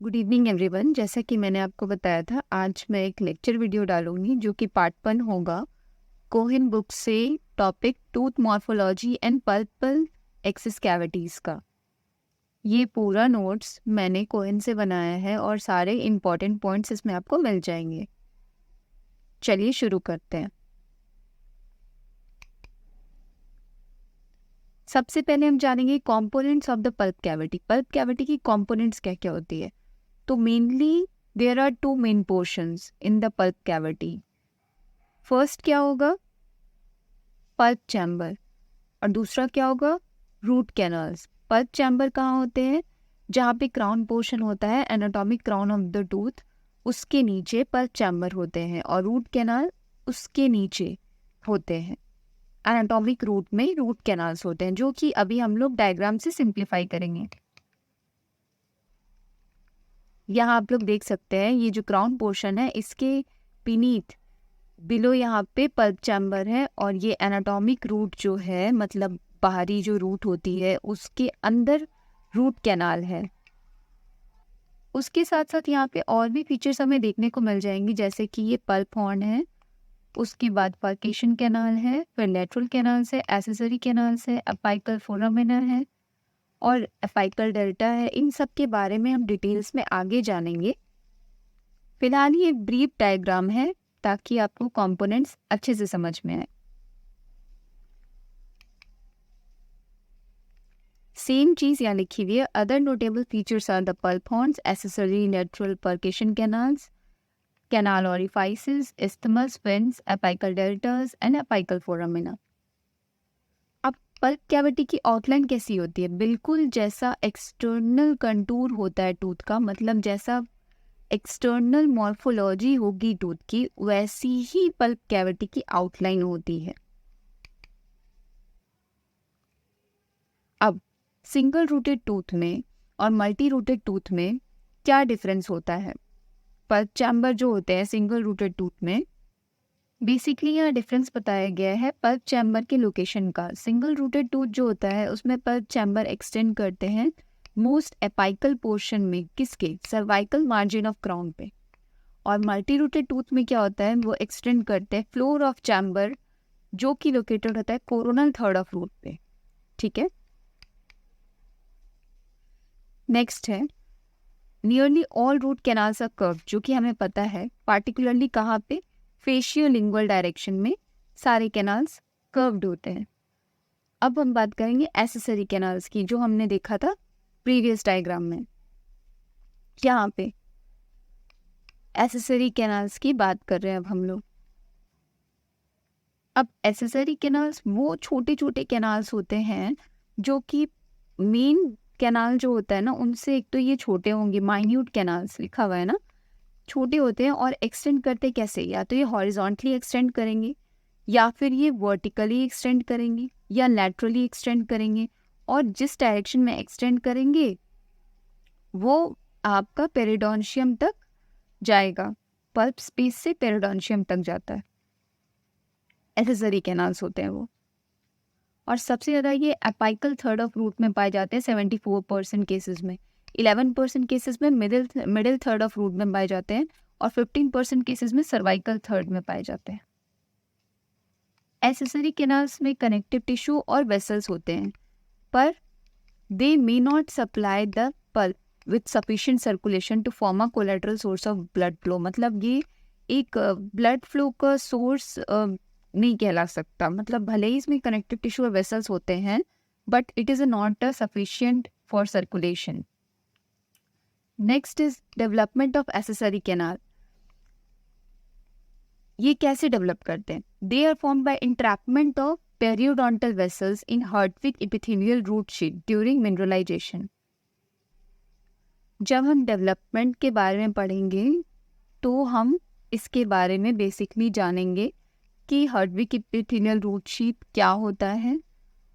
Good evening everyone. जैसा कि मैंने आपको बताया था, आज मैं एक लेक्चर वीडियो डालूंगी जो कि पार्ट 1 होगा कोहेन बुक से, topic tooth morphology and pulpal axis cavities का। ये पूरा नोट्स मैंने कोहेन से बनाया है और सारे इम्पॉर्टेंट पॉइंट्स इसमें आपको मिल जाएंगे। चलिए शुरू करते हैं। सबसे पहले हम जानेंगे components of the pulp cavity. Pulp cavity की कंपोनेंट्स क्या क्या होती है। तो mainly there are two main portions in the pulp cavity. First क्या होगा, पल्प चैम्बर, और दूसरा क्या होगा, रूट कैनल्स। पल्प चैम्बर कहाँ होते हैं, जहाँ पे क्राउन पोर्शन होता है, anatomic crown of the tooth, उसके नीचे पल्प चैम्बर होते हैं, और रूट कैनाल उसके नीचे होते हैं। एनाटॉमिक रूट में रूट कैनाल्स होते हैं, जो कि अभी हम लोग डायग्राम से सिंप्लीफाई करेंगे। यहाँ आप लोग देख सकते हैं, ये जो क्राउन पोर्शन है इसके बीनीथ बिलो यहाँ पे पल्प चैम्बर है, और ये एनाटॉमिक रूट जो है, मतलब बाहरी जो रूट होती है, उसके अंदर रूट कैनाल है। उसके साथ साथ यहाँ पे और भी फीचर्स हमें देखने को मिल जाएंगी, जैसे कि ये पल्प हॉर्न है, उसके बाद फर्केशन कैनाल है, फिर लेटरल कैनाल्स है, एसेसरी कैनाल्स है, अपाइकल फोरामिना है और अपाइकल डेल्टा है। इन सब के बारे में हम डिटेल्स में आगे जानेंगे। फिलहाल ये ब्रीफ डायग्राम है ताकि आपको कंपोनेंट्स अच्छे से समझ में आए। सेम चीज़ यहाँ लिखी हुई है। Other notable features are the pulp horns, accessory natural furcation canals, canal orifices, isthmus, veins, apical deltas and apical foramina। अब पल्प कैविटी की आउटलाइन कैसी होती है, बिल्कुल जैसा एक्सटर्नल कंटूर होता है टूथ का, मतलब जैसा एक्सटर्नल मॉर्फोलॉजी होगी टूथ की, वैसी ही पल्प कैविटी की आउटलाइन होती है। अब सिंगल रूटेड टूथ में और मल्टी रूटेड टूथ में क्या डिफरेंस होता है। पल्प चैम्बर जो होते हैं सिंगल रूटेड टूथ में, बेसिकली यहाँ डिफरेंस बताया गया है पल्प चैम्बर के लोकेशन का। सिंगल रूटेड टूथ जो होता है उसमें पल्प चैम्बर एक्सटेंड करते हैं मोस्ट एपाइकल पोर्शन में, किसके, सर्वाइकल मार्जिन ऑफ क्राउन पे। और मल्टी रूटेड टूथ में क्या होता है, वो एक्सटेंड करते हैं फ्लोर ऑफ चैम्बर, जो कि लोकेटेड होता है कोरोनल थर्ड ऑफ रूट पे। ठीक है, नेक्स्ट है nearly all root canals are curve, जो कि हमें पता है, पार्टिकुलरली कहाँ पे, फेशियोलिंगुअल डायरेक्शन में सारे कैनाल्स कर्व्ड होते हैं। अब हम बात करेंगे एसेसरी कैनाल्स की, जो हमने देखा था प्रीवियस डायग्राम में। यहाँ पे एसेसरी कैनाल्स की बात कर रहे हैं अब हम लोग। अब एसेसरी कैनाल्स वो छोटे छोटे कैनाल्स होते हैं जो कि मेन कैनाल जो होता है ना, उनसे एक तो ये छोटे होंगे, माइन्यूट कैनाल्स लिखा हुआ है ना, छोटे होते हैं, और एक्सटेंड करते कैसे, या तो ये हॉरिजॉन्टली एक्सटेंड करेंगे, या फिर ये वर्टिकली एक्सटेंड करेंगे, या लैटरली एक्सटेंड करेंगे। और जिस डायरेक्शन में एक्सटेंड करेंगे वो आपका पेरिडोन्शियम तक जाएगा, पल्प स्पेस से पेरिडोन्शियम तक जाता है। एसेसरी कैनाल्स होते हैं वो। और सबसे ज़्यादा ये अपाइकल थर्ड ऑफ रूट में पाए जाते हैं 74% केसेस में, 11% केसेस में मिडिल थर्ड ऑफ रूट में पाए जाते हैं, और 15% केसेस में सर्वाइकल थर्ड में पाए जाते हैं। एसेसरी कैनाल्स में कनेक्टिव टिश्यू और वेसल्स होते हैं, पर they may not supply the pulp with sufficient circulation to form a collateral source of blood flow. मतलब ये एक ब्लड फ्लो का सोर्स नहीं कहला सकता, मतलब भले ही इसमें कनेक्टिव टिश्यू और वेसल्स होते हैं, but it is not a sufficient for circulation. Next is development of accessory canal. ये कैसे डेवलप करते हैं, they are form by entrapment of periodontal vessels in Hertwig epithelial root sheath during mineralization. जब हम development के बारे में पढ़ेंगे तो हम इसके बारे में बेसिकली जानेंगे कि हर्टविक एपिथेलियल रूट शीट क्या होता है,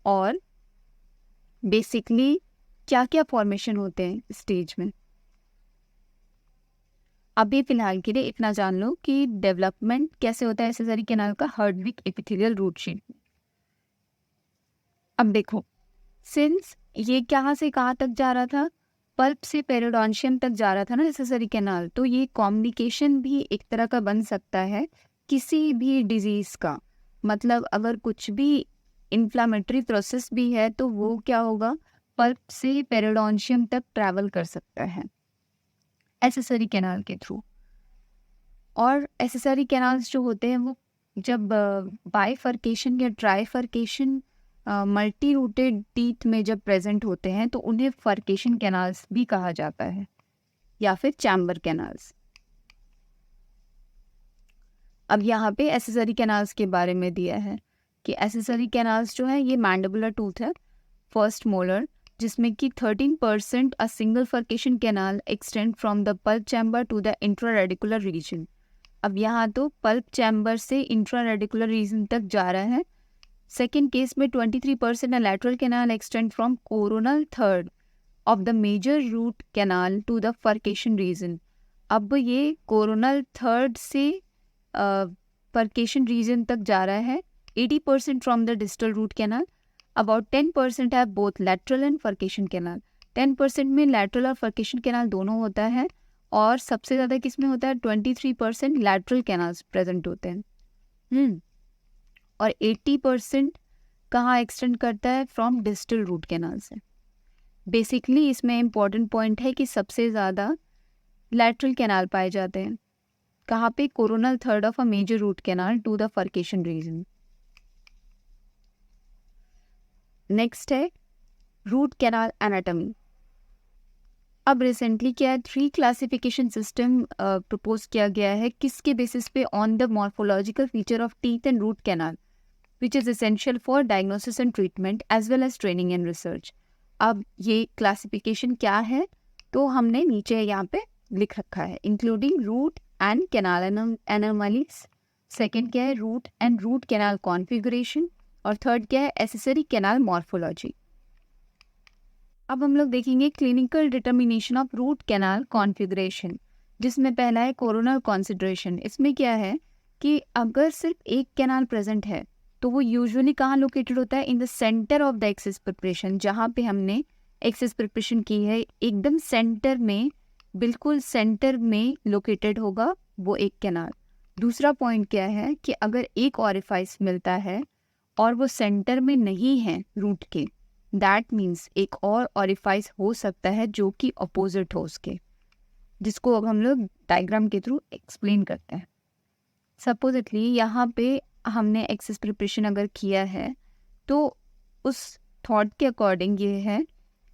और बेसिकली क्या क्या फॉर्मेशन होते हैं स्टेज में। अभी फिलहाल के लिए इतना जान लो कि डेवलपमेंट कैसे होता है एसेसरी कैनाल का हर्टविक एपिथेलियल रूट शीट में। अब देखो, सिंस ये कहाँ से कहाँ तक जा रहा था, पल्प से पेरिडोन्शियम तक जा रहा था ना एक्सेसरी कैनाल, तो ये कम्युनिकेशन भी एक तरह का बन सकता है किसी भी डिजीज का। मतलब अगर कुछ भी इन्फ्लामेटरी प्रोसेस भी है तो वो क्या होगा, पल्प से पेरिडोन्शियम तक ट्रैवल कर सकता है एक्सेसरी कैनाल के थ्रू। और एक्सेसरी कैनाल्स जो होते हैं वो जब बाइफर्केशन या ट्राइफर्केशन मल्टी रूटेड टीथ में जब प्रेजेंट होते हैं तो उन्हें फर्केशन कैनाल्स भी कहा जाता है, या फिर चैम्बर कैनाल्स। अब यहाँ पे एक्सेसरी कैनाल्स के बारे में दिया है कि एक्सेसरी कैनाल्स जो है ये मैंडिबुलर टूथ है, फर्स्ट मोलर, जिसमें कि 13% a single furcation canal extend from the pulp chamber to the intraradicular region. अब यहाँ तो पल्प चैम्बर से इंट्रारेडिकुलर रीजन तक जा रहा है। सेकेंड केस में 23% lateral canal extend from coronal third of the major root canal to the furcation region. अब ये कोरोनल थर्ड से फर्केशन रीजन तक जा रहा है। 80% from the distal root canal, about 10% है both lateral and furcation canal. 10% में लैटरल और फर्केशन कैनाल दोनों होता है, और सबसे ज़्यादा किस में होता है, 23% लैटरल कैनाल्स प्रेजेंट होते हैं। और 80% कहाँ एक्सटेंड करता है, फ्रॉम डिस्टल रूट कैनाल से। बेसिकली इसमें इम्पॉर्टेंट पॉइंट है कि सबसे ज़्यादा लैटरल कैनाल पाए जाते हैं कहाँ पे, coronal third of a major root canal to the furcation region. Next है रूट कैनाल एनाटॉमी। अब रिसेंटली क्या है, 3 क्लासिफिकेशन सिस्टम प्रपोज किया गया है, किसके बेसिस पे, on the morphological feature of teeth and root canal which is essential for diagnosis and treatment as well as training and research. अब ये क्लासिफिकेशन क्या है, तो हमने नीचे यहाँ पे लिख रखा है, including root and canal anomalies. Second क्या है, root and root canal configuration, और थर्ड क्या है, एसेसरी कैनाल मॉर्फोलॉजी। अब हम लोग देखेंगे clinical determination of root canal configuration, जिसमें पहला है कोरोनल कॉन्सिडरेशन। इसमें क्या है कि अगर सिर्फ एक कैनाल प्रेजेंट है तो वो यूजुअली कहाँ लोकेटेड होता है, in the centre of the axis preparation. जहाँ पे हमने एक्सिस प्रिपरेशन की है एकदम सेंटर में, बिल्कुल सेंटर में लोकेटेड होगा वो एक कैनाल। दूसरा पॉइंट क्या है कि अगर एक ऑरिफाइस मिलता है और वो सेंटर में नहीं है रूट के, दैट मीन्स एक और ऑरिफाइस हो सकता है जो कि अपोजिट हो उसके, जिसको अब हम लोग डायग्राम के थ्रू एक्सप्लेन करते हैं। सपोजिटली यहाँ पे हमने एक्सिस प्रिपरेशन अगर किया है तो उस थॉट के अकॉर्डिंग ये है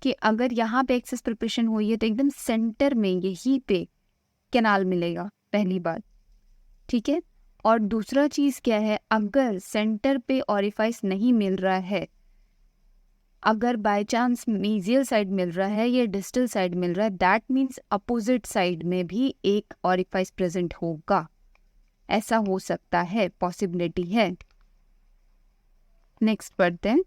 कि अगर यहाँ पे एक्सिस प्रिपरेशन हुई है तो एकदम सेंटर में यहीं पे कैनाल मिलेगा, पहली बात, ठीक है। और दूसरा चीज़ क्या है, अगर सेंटर पे ऑरिफाइस नहीं मिल रहा है, अगर बाय चांस मीजियल साइड मिल रहा है या डिस्टल साइड मिल रहा है, दैट मीन्स अपोजिट साइड में भी एक ऑरिफाइस प्रेजेंट होगा। ऐसा हो सकता है, पॉसिबिलिटी है। नेक्स्ट पढ़ते हैं।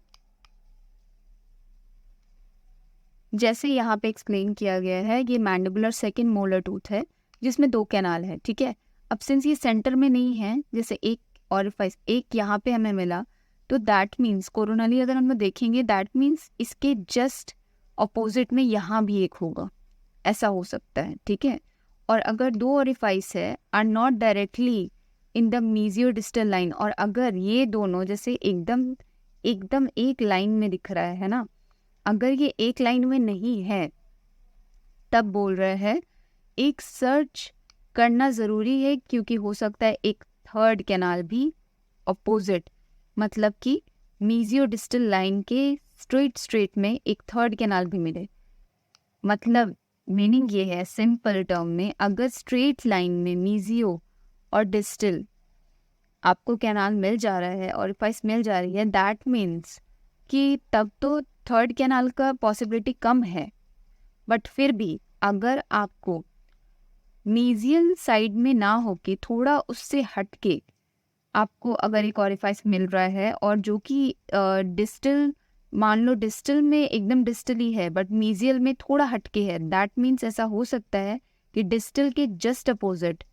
जैसे यहाँ पे एक्सप्लेन किया गया है, ये मैंडिबुलर सेकंड मोलर टूथ है जिसमें 2 कैनाल है, ठीक है। अब सिंस ये सेंटर में नहीं है, जैसे एक ऑरिफाइस एक यहाँ पे हमें मिला, तो दैट मीन्स कोरोनली अगर हम देखेंगे, दैट मीन्स इसके जस्ट अपोजिट में यहाँ भी एक होगा, ऐसा हो सकता है, ठीक है। और अगर 2 ऑरिफाइस है are not directly in the mesiodistal line, और अगर ये दोनों जैसे एकदम एकदम एक लाइन में दिख रहा है ना, अगर ये एक लाइन में नहीं है, तब बोल रहे हैं एक सर्च करना ज़रूरी है, क्योंकि हो सकता है एक थर्ड कैनाल भी अपोजिट, मतलब कि मीजियो डिस्टल लाइन के स्ट्रेट में एक थर्ड कैनाल भी मिले। मतलब मीनिंग ये है सिंपल टर्म में, अगर स्ट्रेट लाइन में मीजियो और डिस्टल आपको कैनाल मिल जा रहा है, ऑरिफाइस मिल जा रही है, दैट मीन्स कि तब तो थर्ड कैनाल का पॉसिबिलिटी कम है। बट फिर भी अगर आपको मीजियल साइड में ना होके थोड़ा उससे हटके आपको अगर एक ऑरिफाइस मिल रहा है, और जो कि डिस्टल, मान लो डिस्टल में एकदम डिस्टल ही है बट मीजियल में थोड़ा हटके है, दैट मीन्स ऐसा हो सकता है कि डिस्टल के जस्ट अपोजिट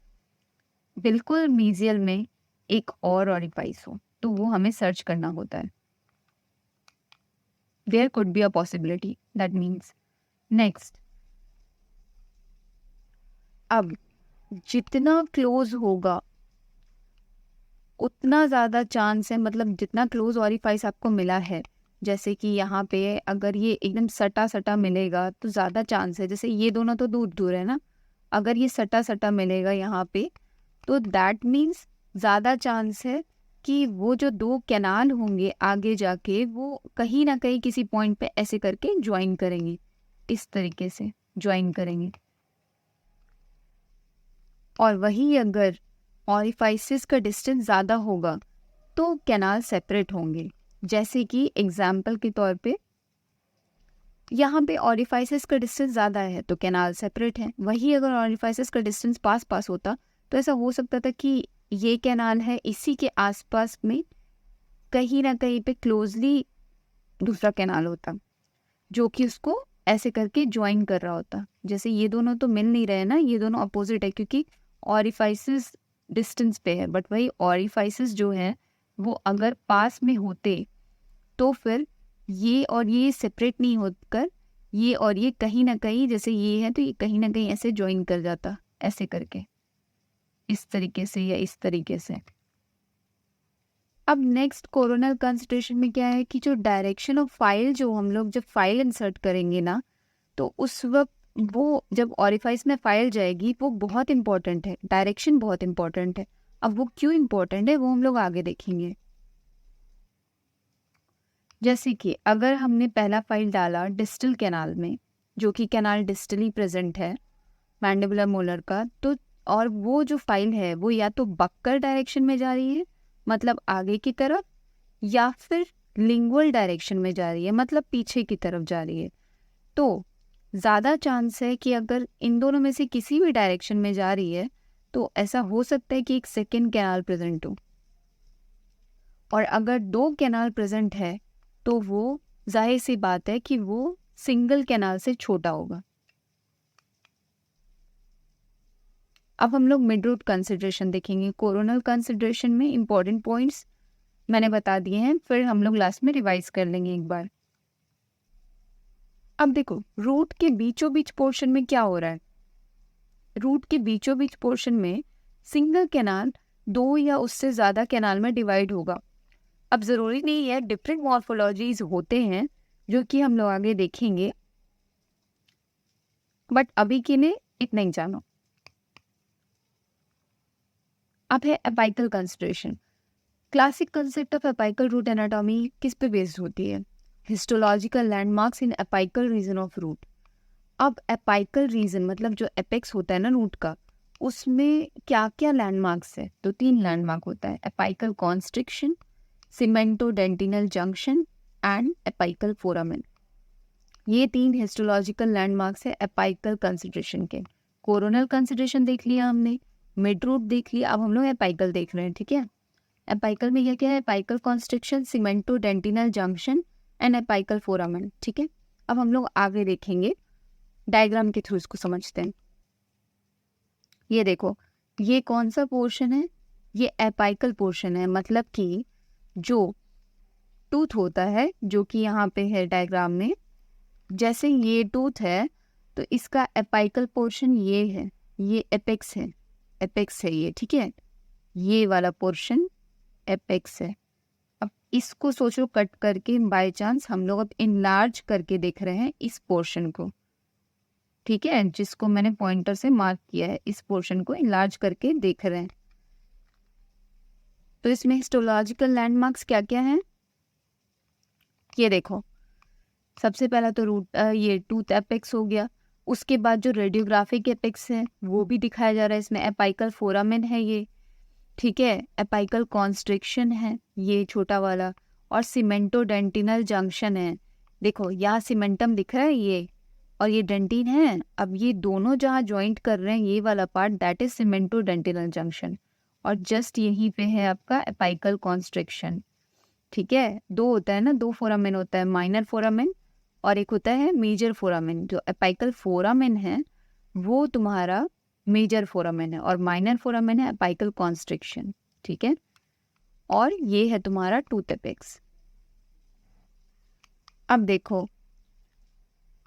बिल्कुल मीजियल में एक और ऑरिफाइस हो, तो वो हमें सर्च करना होता है। There could be a possibility, that means. Next, अब जितना क्लोज होगा उतना ज़्यादा चांस है, मतलब जितना क्लोज ऑरिफाइस आपको मिला है, जैसे कि यहाँ पे अगर ये एकदम सटा सटा मिलेगा तो ज़्यादा चांस है, जैसे ये दोनों तो दूर दूर है ना, अगर ये सटा सटा मिलेगा यहाँ पे तो दैट मीन्स ज़्यादा चांस है कि वो जो दो कैनाल होंगे आगे जाके वो कहीं ना कहीं किसी पॉइंट पे ऐसे करके ज्वाइन करेंगे, इस तरीके से ज्वाइन करेंगे। और वही अगर ऑरिफाइसेस का डिस्टेंस ज़्यादा होगा तो कैनाल सेपरेट होंगे। जैसे कि एग्जाम्पल के तौर पे यहाँ पे ऑरिफाइसेस का डिस्टेंस ज़्यादा है तो कैनाल सेपरेट है। वही अगर ऑरिफाइसेस का डिस्टेंस पास पास होता तो ऐसा हो सकता था कि ये कैनाल है, इसी के आसपास में कहीं ना कहीं पे क्लोजली दूसरा कैनाल होता जो कि उसको ऐसे करके ज्वाइन कर रहा होता। जैसे ये दोनों तो मिल नहीं रहे ना, ये दोनों अपोजिट है क्योंकि ऑरिफाइसेस डिस्टेंस पे है, बट वही ऑरिफाइसेस जो है वो अगर पास में होते तो फिर ये और ये सेपरेट नहीं होकर ये और ये कहीं ना कहीं, जैसे ये है तो ये कहीं ना कहीं ऐसे ज्वाइन कर जाता, ऐसे करके इस तरीके से या इस तरीके से। अब नेक्स्ट कोरोनल कंसंट्रेशन में क्या है कि जो डायरेक्शन ऑफ फाइल, जो हम लोग जब फाइल इंसर्ट करेंगे ना तो उस वक्त वो जब ऑरिफाइस में फाइल जाएगी वो बहुत इंपॉर्टेंट है, डायरेक्शन बहुत इंपॉर्टेंट है। अब वो क्यों इंपॉर्टेंट है वो हम लोग आगे देखेंगे। जैसे कि अगर हमने पहला फाइल डाला डिस्टल कैनाल में, जो कि कैनाल डिस्टली प्रेजेंट है मैंडिबुलर मोलर का, तो और वो जो फाइल है वो या तो बक्कर डायरेक्शन में जा रही है मतलब आगे की तरफ, या फिर लिंगुअल डायरेक्शन में जा रही है मतलब पीछे की तरफ जा रही है, तो ज़्यादा चांस है कि अगर इन दोनों में से किसी भी डायरेक्शन में जा रही है तो ऐसा हो सकता है कि एक सेकेंड कैनाल प्रेजेंट हो। और अगर दो कैनाल प्रेजेंट है तो वो जाहिर सी बात है कि वो सिंगल कैनाल से छोटा होगा। अब हम लोग मिड रूट कंसिडरेशन देखेंगे। कोरोनल कंसिडरेशन में इंपॉर्टेंट पॉइंट्स मैंने बता दिए हैं, फिर हम लोग लास्ट में रिवाइज कर लेंगे एक बार। अब देखो रूट के बीचों बीच पोर्शन में क्या हो रहा है। रूट के बीचों बीच पोर्शन में सिंगल कैनाल दो या उससे ज़्यादा कैनाल में डिवाइड होगा। अब ज़रूरी नहीं है, डिफरेंट मॉर्फोलॉजीज होते हैं जो कि हम लोग आगे देखेंगे, बट अभी के लिए इतना ही जानो। अब है apical consideration. Classic concept of apical root anatomy किस पे बेस्ड होती है? Histological landmarks in apical region of root. अब एपाइकल रीजन मतलब जो एपेक्स होता है ना रूट का, उसमें क्या क्या लैंडमार्क्स है? तो 3 लैंडमार्क होता है, apical constriction, cementodentinal junction and apical foramen. ये 3 हिस्टोलॉजिकल लैंडमार्क्स है एपाइकल कंसिडरेशन के। कोरोनल कंसिडरेशन देख लिया हमने, मिड रूट देख लिया, अब हम लोग एपाइकल देख रहे हैं, ठीक है। एपाइकल में क्या है? Apical constriction, cementodentinal junction and apical foramen, ठीक है। अब हम लोग आगे देखेंगे, डायग्राम के थ्रू इसको समझते हैं। ये देखो, ये कौन सा पोर्शन है? ये एपाइकल पोर्शन है, मतलब कि जो टूथ होता है जो कि यहाँ पे है डायग्राम में, जैसे ये टूथ है तो इसका एपाइकल पोर्शन ये है, ये एपेक्स है, एपेक्स है ये, ठीक है। ये वाला पोर्शन एपेक्स है। अब इसको सोचो कट करके बाय चांस हम लोग अब इनलार्ज करके देख रहे हैं इस पोर्शन को, ठीक है, जिसको मैंने पॉइंटर से मार्क किया है, इस पोर्शन को इनलार्ज करके देख रहे हैं। तो इसमें हिस्टोलॉजिकल लैंडमार्क्स क्या क्या हैं? ये देखो, सबसे पहला तो रूट ये टूथ एपेक्स हो गया। उसके बाद जो रेडियोग्राफिक एपेक्स है वो भी दिखाया जा रहा है इसमें। एपाइकल फोरामेन है ये, ठीक है। एपाइकल कॉन्स्ट्रिक्शन है ये छोटा वाला, और सीमेंटोडेंटिनल जंक्शन है। देखो यहाँ सीमेंटम दिख रहा है ये, और ये डेंटिन है। अब ये दोनों जहाँ ज्वाइंट कर रहे हैं ये वाला पार्ट, दैट इज सीमेंटोडेंटिनल जंक्शन, और जस्ट यहीं पे है आपका एपाइकल कॉन्स्ट्रिक्शन, ठीक है। दो होता है ना, दो फोरामेन होता है, माइनर फोरामेन और एक होता है मेजर फोरामेन। जो एपाइकल फोरामेन है वो तुम्हारा मेजर फोरामेन है, और माइनर फोरामेन है एपाइकल कॉन्स्ट्रिक्शन, ठीक है। और ये है तुम्हारा टूथ एपेक्स। अब देखो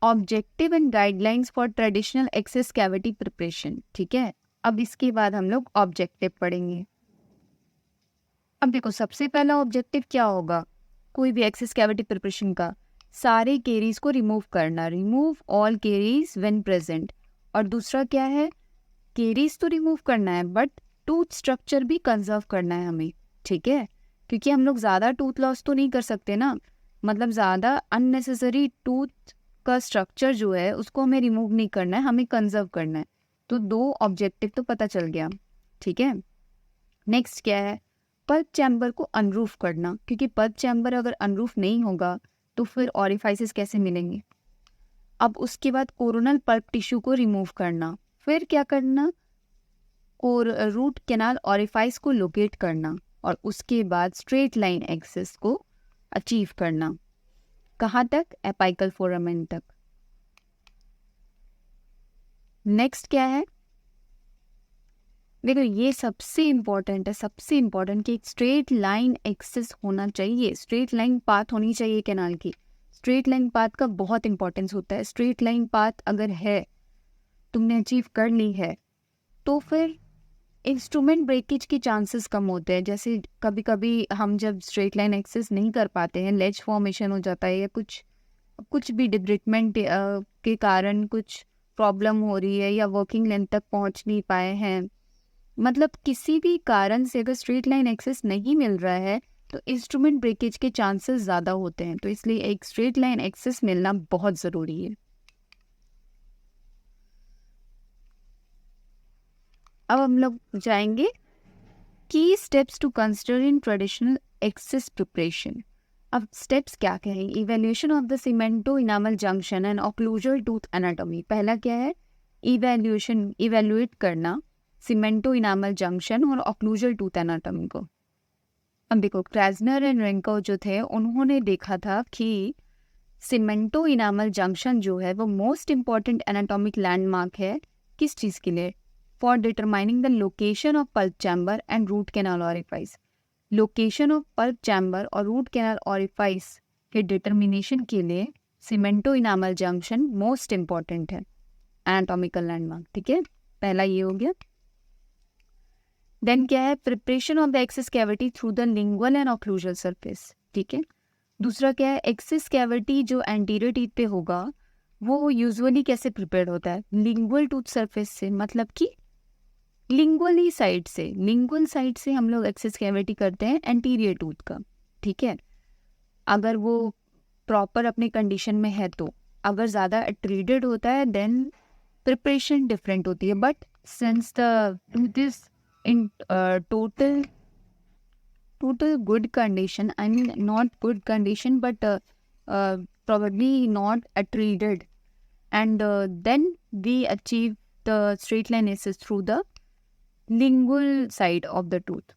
objective and guidelines for traditional access cavity preparation. ठीक है, अब इसके बाद हम लोग ऑब्जेक्टिव पढ़ेंगे। अब देखो, सबसे पहला ऑब्जेक्टिव क्या होगा कोई भी एक्सेस कैविटी प्रिपरेशन का? सारे केरीज को रिमूव करना, remove all caries when present. और दूसरा क्या है, केरीज तो रिमूव करना है बट टूथ स्ट्रक्चर भी कंजर्व करना है हमें। ठीक है, क्योंकि हम लोग ज़्यादा टूथ लॉस तो नहीं कर सकते ना, मतलब ज़्यादा अननेसेसरी टूथ का स्ट्रक्चर जो है उसको हमें रिमूव नहीं करना है, हमें कंजर्व करना है। तो 2 ऑब्जेक्टिव तो पता चल गया। ठीक है, नेक्स्ट क्या है, पल्प चैम्बर को अनरूफ करना, क्योंकि पल्प चैम्बर अगर अनरूफ नहीं होगा तो फिर ऑरिफाइसेस कैसे मिलेंगे। अब उसके बाद कोरोनल पल्प टिश्यू को रिमूव करना, फिर क्या करना, और रूट कैनाल ऑरिफाइस को लोकेट करना, और उसके बाद स्ट्रेट लाइन एक्सेस को अचीव करना। कहाँ तक? एपाइकल फोरामेन तक। नेक्स्ट क्या है, देखो ये सबसे इम्पोर्टेंट है, सबसे इम्पोर्टेंट कि एक स्ट्रेट लाइन एक्सेस होना चाहिए, स्ट्रेट लाइन पाथ होनी चाहिए कैनाल की। स्ट्रेट लाइन पाथ का बहुत इंपॉर्टेंस होता है। स्ट्रेट लाइन पाथ अगर है, तुमने अचीव कर ली है, तो फिर इंस्ट्रूमेंट ब्रेकेज के चांसेस कम होते हैं। जैसे कभी कभी हम जब स्ट्रेट लाइन एक्सेस नहीं कर पाते हैं, लेज फॉर्मेशन हो जाता है या कुछ भी डिब्रिटमेंट के कारण कुछ प्रॉब्लम हो रही है या वर्किंग लेंथ तक पहुंच नहीं पाए हैं, मतलब किसी भी कारण से अगर स्ट्रेट लाइन एक्सेस नहीं मिल रहा है तो इंस्ट्रूमेंट ब्रेकेज के चांसेस ज़्यादा होते हैं। तो इसलिए एक स्ट्रेट लाइन एक्सेस मिलना बहुत ज़रूरी है। अब हम लोग जाएंगे की steps to consider in traditional access preparation. अब स्टेप्स क्या क्या है, evaluation of the cemento enamel junction and occlusal tooth anatomy. पहला क्या है, इवेल्यूएशन, इवेल्युएट करना सीमेंटो इनामल जंक्शन और ऑक्लूजल टूथ एनाटॉमी को। अब देखो, क्राजनर एंड रेंको जो थे उन्होंने देखा था कि सीमेंटो इनामल जंक्शन जो है वो मोस्ट इम्पॉर्टेंट एनाटॉमिक लैंडमार्क है। किस चीज़ के लिए? For determining the location of pulp chamber and root canal orifice. Location of pulp chamber और रूट कैनाल ऑरिफाइस के डिटर्मिनेशन के लिए cemento enamel junction most important है एनाटॉमिकल लैंडमार्क। ठीक है, पहला ये हो गया। देन क्या है, preparation of the access cavity through the lingual and occlusal surface. ठीक है, दूसरा क्या है, एक्सेस कैविटी जो एंटीरियर टीथ पे होगा वो यूजुअली कैसे प्रिपेयर होता है? लिंगुअल टूथ सरफेस से, मतलब कि लिंगुअल ही साइड से, लिंगुअल साइड से हम लोग एक्सेस कैविटी करते हैं एंटीरियर टूथ का। ठीक है, अगर वो प्रॉपर अपने कंडीशन में है तो। अगर ज़्यादा अट्रीडेड होता है देन प्रिपरेशन डिफरेंट होती है, but since the tooth is in total good condition, I mean not good condition but probably not treated, and then we achieve the straight line access through the lingual side of the tooth.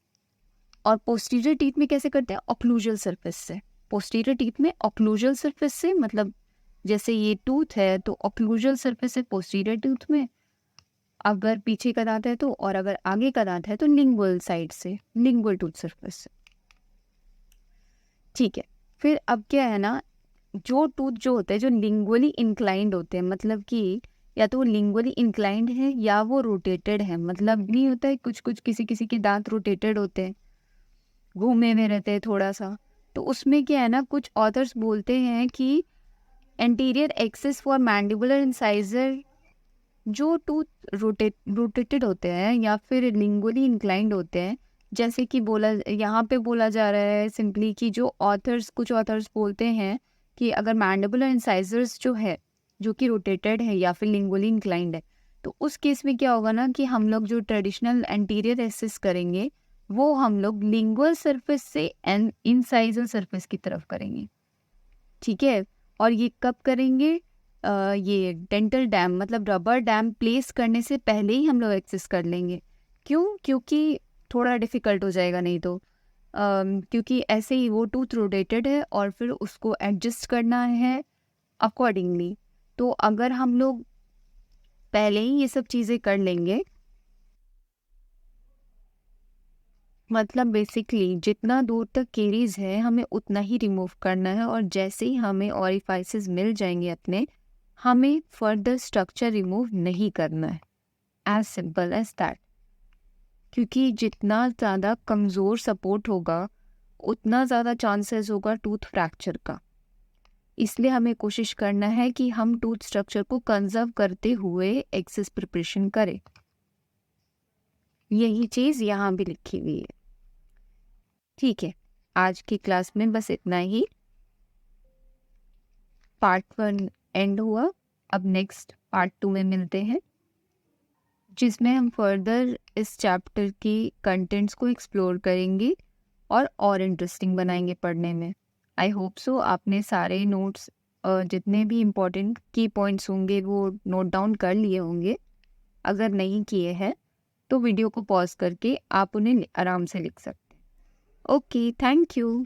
और posterior teeth में कैसे करते हैं? occlusal surface से। posterior teeth में occlusal surface से, मतलब जैसे ये टूथ है तो occlusal surface से posterior tooth में, अगर पीछे का दांत है तो, और अगर आगे का दांत है तो लिंगुअल साइड से, लिंगुअल टूथ सरफेस से। ठीक है, फिर अब क्या है ना, जो टूथ जो होते हैं जो लिंगुअली इंक्लाइंड होते हैं, मतलब कि या तो वो लिंगुअली इंक्लाइंड है या वो रोटेटेड है। मतलब नहीं होता है कुछ कुछ किसी किसी के दांत रोटेटेड होते हैं, घूमे हुए रहते हैं थोड़ा सा, तो उसमें क्या है ना, कुछ ऑथर्स बोलते हैं कि anterior access for mandibular incisor जो टूथ रोटेटेड होते हैं या फिर लिंगुअली इंक्लाइंड होते हैं, जैसे कि यहाँ पे बोला जा रहा है सिंपली कि जो कुछ ऑथर्स बोलते हैं कि अगर मैंडिबुलर इंसाइजर्स जो है जो कि रोटेटेड है या फिर लिंगुअली इंक्लाइंड है, तो उस केस में क्या होगा ना कि हम लोग जो ट्रेडिशनल एंटीरियर एक्सेस करेंगे वो हम लोग लिंगुअल सरफेस से इंसाइजल सरफेस की तरफ करेंगे। ठीक है, और ये कब करेंगे? ये डेंटल डैम, मतलब रबर डैम प्लेस करने से पहले ही हम लोग एक्सेस कर लेंगे। क्यों? क्योंकि थोड़ा डिफ़िकल्ट हो जाएगा नहीं तो, क्योंकि ऐसे ही वो टूथ रोटेटेड है और फिर उसको एडजस्ट करना है अकॉर्डिंगली। तो अगर हम लोग पहले ही ये सब चीज़ें कर लेंगे, मतलब बेसिकली जितना दूर तक केरीज है हमें उतना ही रिमूव करना है, और जैसे ही हमें ऑरिफाइसेस मिल जाएंगे अपने, हमें फर्दर स्ट्रक्चर रिमूव नहीं करना है, एज सिंपल एज दैट। क्योंकि जितना ज़्यादा कमज़ोर सपोर्ट होगा उतना ज़्यादा चांसेस होगा टूथ फ्रैक्चर का। इसलिए हमें कोशिश करना है कि हम टूथ स्ट्रक्चर को कंजर्व करते हुए एक्सेस प्रिपरेशन करें। यही चीज़ यहाँ भी लिखी हुई है। ठीक है, आज की क्लास में बस इतना ही। पार्ट 1 एंड हुआ। अब नेक्स्ट पार्ट 2 में मिलते हैं, जिसमें हम फर्दर इस चैप्टर की कंटेंट्स को एक्सप्लोर करेंगे और इंटरेस्टिंग बनाएंगे पढ़ने में। आई होप सो आपने सारे नोट्स जितने भी इम्पोर्टेंट की पॉइंट्स होंगे वो नोट डाउन कर लिए होंगे। अगर नहीं किए हैं तो वीडियो को पॉज करके आप उन्हें आराम से लिख सकते हैं। Okay, thank you.